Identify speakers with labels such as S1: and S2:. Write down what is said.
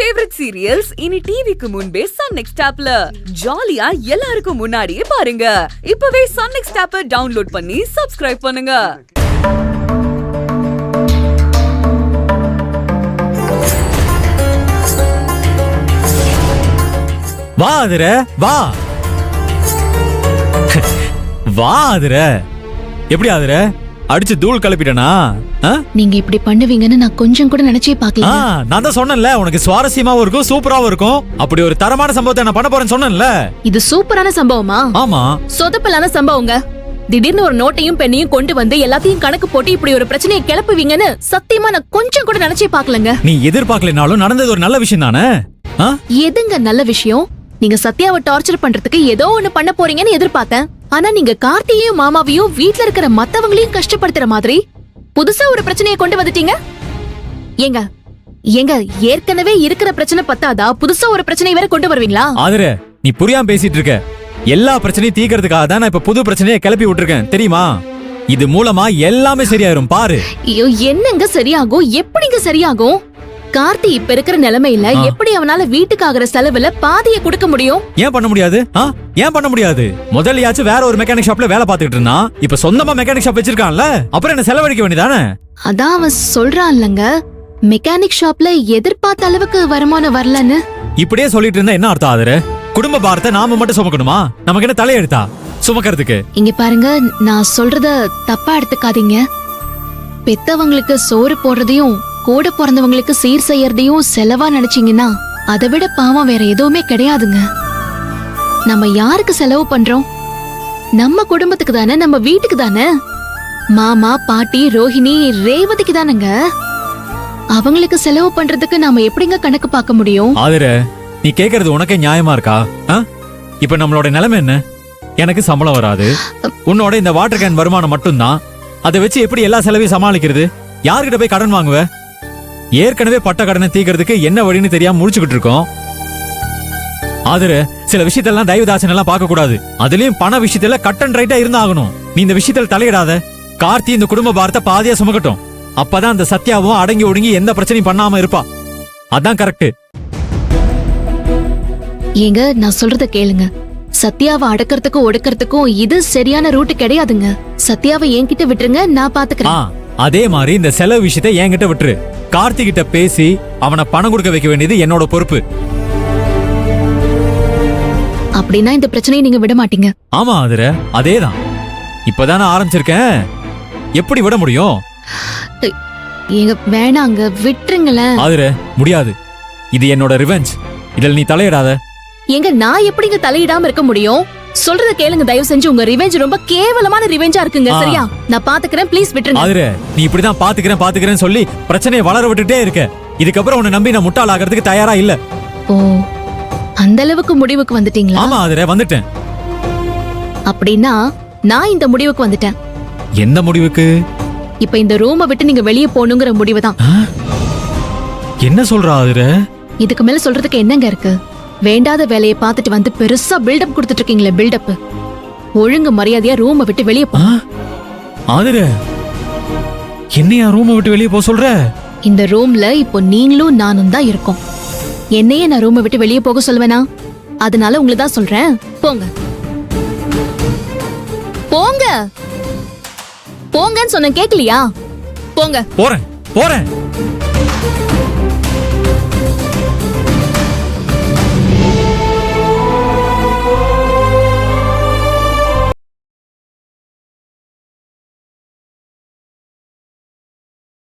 S1: Favourite serials இனி டிவிக்கு முன்பே சன் நெக்ஸ்ட் ஆப்ல ஜாலியா எல்லாருக்கும் முன்னாடியே பாருங்க. இப்பவே சன் நெக்ஸ்ட் ஆப்பை டவுன்லோட் பண்ணி சப்ஸ்கிரைப் பண்ணுங்க.
S2: வா அதுர வா வா அதுர. எப்படி அதுர அடிச்சு தூள் கலப்பிட்டனா?
S3: நீங்க இப்படி பண்ணுவீங்கன்னு நான் கொஞ்சம் கூட நினைச்சே பார்க்கல.
S2: நான் தான் சொன்னேன்ல உனக்கு சுவாரஸ்யமாவும் இருக்கும் சூப்பராவும் இருக்கும். அப்படி ஒரு தரமான சம்பவத்தை நான் பண்ண போறேன்னு சொன்னேன்ல.
S3: இது சூப்பரான சம்பவமா?
S2: ஆமா,
S3: சொதப்பலான சம்பவங்க. திடீர்னு ஒரு நோட்டையும் பெண்ணையும் கொண்டு வந்து எல்லாத்தையும் கணக்கு போட்டு இப்படி ஒரு பிரச்சனையை கிளப்புவீங்கன்னு சத்தியமா நான் கொஞ்சம் கூட நினைச்சே பார்க்கலங்க.
S2: நீ எதிர்பார்க்கலனாலும் நடந்தது ஒரு நல்ல விஷயம் தானே.
S3: எதுங்க நல்ல விஷயம்? நீங்க சத்யாவை டார்ச்சர் பண்றதுக்கு ஏதோ ஒண்ணு பண்ண போறீங்கன்னு எதிர்பார்த்தேன். ஆனா நீங்க கார்த்தியையும் மாமாவையும் வீட்ல இருக்கிற மத்தவங்களையும் கஷ்டப்படுத்துற மாதிரி புதுசா ஒரு பிரச்சனையை கொண்டு வந்துட்டீங்க. ஏங்க ஏங்க ஏற்கனவே இருக்கிற பிரச்சனை பத்தாதா புதுசா ஒரு பிரச்சனை வேற கொண்டு வருவீங்களா?
S2: ஆதரே, நீ புரியாம பேசிட்டு இருக்க. எல்லா பிரச்சனையும் தீக்கிறதுக்காக தான் நான் இப்ப புது பிரச்சனையை கிளப்பி விட்டுருக்கேன் தெரியுமா? இது மூலமா எல்லாமே சரியாயிரும் பாரு. ஐயோ,
S3: என்னங்க சரியாகும்? எப்படிங்க சரியாகும்? கார்த்தி இப்ப இருக்கிற நிலைமையில எப்படி அவனால வீட்டுக்கு ஆகிற செலவுல பாதியை கொடுக்க முடியும்?
S2: ஏன் பண்ண முடியாது? ஏன் பண்ண முடியாது? முதல்லயாச்சும் வேற ஒரு மெக்கானிக் ஷாப்ல வேலை பார்த்துட்டு இருந்தான். இப்ப சொந்தமா மெக்கானிக் ஷாப் வச்சிருக்கான்ல, அப்புறம் என்ன செலவழிக்க வேண்டியதானே?
S3: அதான் அவன் சொல்றான்லங்க, மெக்கானிக் ஷாப்ல எதிர்பார்த்த அளவுக்கு வருமானம் வரலன்னு.
S2: இப்படியே சொல்லிட்டு இருந்தா என்ன அர்த்தம் ஆகுது? குடும்ப பாரத்தை நாம மட்டும் சுமக்கணுமா? நமக்கு என்ன தலையெடுத்தா சுமக்கிறதுக்கு?
S3: இங்க பாருங்க, நான் சொல்றத தப்பா எடுத்துக்காதீங்க. பெத்தவங்களுக்கு சோறு போடுறதையும் கூட பிறந்தவங்களுக்கு சீர் செய்யறதையும் செலவா நினைச்சீங்கன்னா அதை விட பாவம் வேற எதுவுமே கிடையாதுங்க. நம்ம யாருக்கு செலவு பண்றோம்? நம்ம குடும்பத்துக்கு தானே, நம்ம வீட்டுக்கு தானே. மாமா, பாட்டி, ரோஹிணி, ரேவதிக்கு தானங்க. அவங்களுக்கு செலவு பண்றதுக்கு நாம எப்படிங்க கணக்கு பார்க்க முடியும்?
S2: ஆதரே, நீ கேக்குறது உனக்கே நியாயமா இருக்கா? இப்ப நம்மளோட நிலைமை என்ன? எனக்கு சம்பளம் வராது, உன்னோட இந்த வாட்டர் கேன் வருமானம் மட்டும்தான். அதை வச்சு எப்படி எல்லா செலவையும் சமாளிக்கிறது? யார்கிட்ட போய் கடன் வாங்குவ? ஏற்கனவே பட்ட கடனை தீக்கிறதுக்கு என்ன வழின்னு தெரியாம முடிச்சுக்கிட்டு இருக்கோம். ஆதரே, சில விஷயத்தெல்லாம் தயவுதாசன் எல்லாம் பார்க்க கூடாது. அதுலயும் பண விஷயத்துல கட் அண்ட் ரைட்டா இருந்தாகணும். நீ இந்த விஷயத்துல தலையிடாத. கார்த்தி இந்த குடும்ப பாரத்தை பாதியா சுமக்கட்டும். அப்பதான் அந்த சத்யாவும் அடங்கி ஒடுங்கி எந்த பிரச்சனையும் பண்ணாம இருப்பா. அதான் கரெக்ட்.
S3: ஏங்க, நான் சொல்றத கேளுங்க. சத்யாவை அடக்கிறதுக்கும் ஒடுக்கிறதுக்கும் இது சரியான ரூட் கிடையாதுங்க. சத்யாவை என்கிட்ட விட்டுருங்க, நான் பாத்துக்கிறேன்.
S2: அதே மாதிரி இந்த செலவு விஷயத்தை என்கிட்ட விட்டுரு. கார்த்தி கிட்ட பேசி அவனை பணம் கொடுக்க வைக்க வேண்டியது என்னோட பொறுப்பு.
S3: அப்படின்னா இந்த பிரச்சனையை நீங்க விட மாட்டீங்க?
S2: ஆமா ஆதர, அதேதான். இப்பதானே ஆரம்பிச்சிருக்கேன், எப்படி விட முடியும்?
S3: ஏங்க வேணாங்க, விட்டுருங்களேன்.
S2: ஆதர, முடியாது. இது என்னோட ரிவெஞ்ச். இதில் நீ தலையிடாத.
S3: ஏங்க, நான் எப்படிங்க தலையிடாம இருக்க முடியும்? சொல்றத கேளுங்க தயவு செஞ்சு. உங்க ரிவெஞ்ச் ரொம்ப கேவலமான ரிவெஞ்சா இருக்குங்க. சரியா? நான் பாத்துக்கிறேன், ப்ளீஸ் விட்டுருங்க.
S2: ஆதரே, நீ இப்படிதான் பாத்துக்கிறேன்னு சொல்லி பிரச்சனையை வளர விட்டுட்டே இருக்க. இதுக்கப்புறம் உன்னை நம்பி நான் முட்டாள் ஆகிறதுக்கு தயாரா இல்ல.
S3: ஓ, அந்த அளவுக்கு முடிவுக்கு வந்துட்டீங்களா?
S2: ஆமா ஆதரே, வந்துட்டேன்.
S3: அப்படின்னா நான் இந்த முடிவுக்கு வந்துட்டேன்.
S2: எந்த முடிவுக்கு?
S3: இப்ப இந்த ரூமை விட்டு நீங்க வெளியே போகணுங்கிற முடிவு தான்.
S2: என்ன சொல்ற ஆதரே?
S3: இதுக்கு மேல சொல்றதுக்கு என்னங்க இருக்கு? வேண்டாத வேலையை பார்த்துட்டு வந்து பெருசா பில்டப் கொடுத்துட்டு இருக்கீங்களே, பில்டப். ஒழுங்கு மரியாதையா ரூமை விட்டு வெளியே போ.
S2: ஆதரே, என்னையா ரூமை விட்டு வெளியே போக சொல்ற?
S3: இந்த ரூம்ல இப்போ நீங்களும் நானும் தான் இருக்கோம். என்னையே நான் ரூமை விட்டு வெளியே போக சொல்லுவேனா? அதனால உங்களை தான் சொல்றேன், போங்க போங்க போங்கன்னு சொன்ன கேக்கலையா? போங்க.
S2: போறேன்.